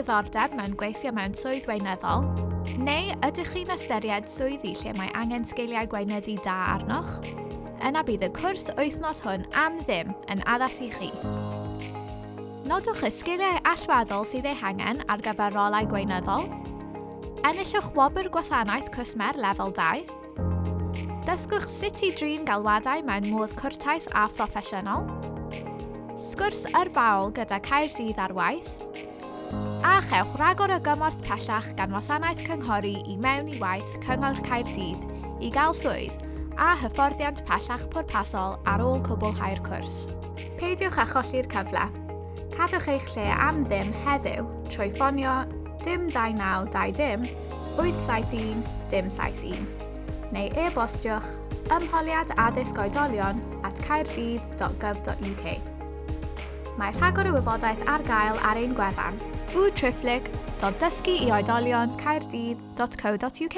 diddordeb mewn gweithio mewn swydd gweinyddol? Neu ydych chi'n ystyried swyddi lle mae angen sgiliau gweinyddu da arnoch? Yna bydd y cwrs wythnos hwn am ddim yn addas i chi. Nodwch y sgiliau allweddol sydd eu hangen ar gyfer rolau gweinyddol. Enillwch wobr gwasanaeth cwsmer lefel 2. Dysgwch sut i drin galwadau mewn modd cwrtais a phroffesiynol. Sgwrs yrfaol gyda Caerdydd ar waith. A chewch ragor o gymorth pellach gan wasanaeth cynghori i mewn i waith Cyngor Caerdydd i gael swydd a hyfforddiant pellach pwrpasol ar ôl cwblhau'r cwrs. Peidiwch â cholli'r cyfle. Cadwch eich lle am ddim heddiw trwy ffonio dim 2920 871 dim71 neu e-bostiwch ymholiadaddysgoedolion@caerdydd.gov.uk. Mae rhagor o wybodaeth ar gael ar ein gwefan www.dysgu i oedolion caerdydd.co.uk.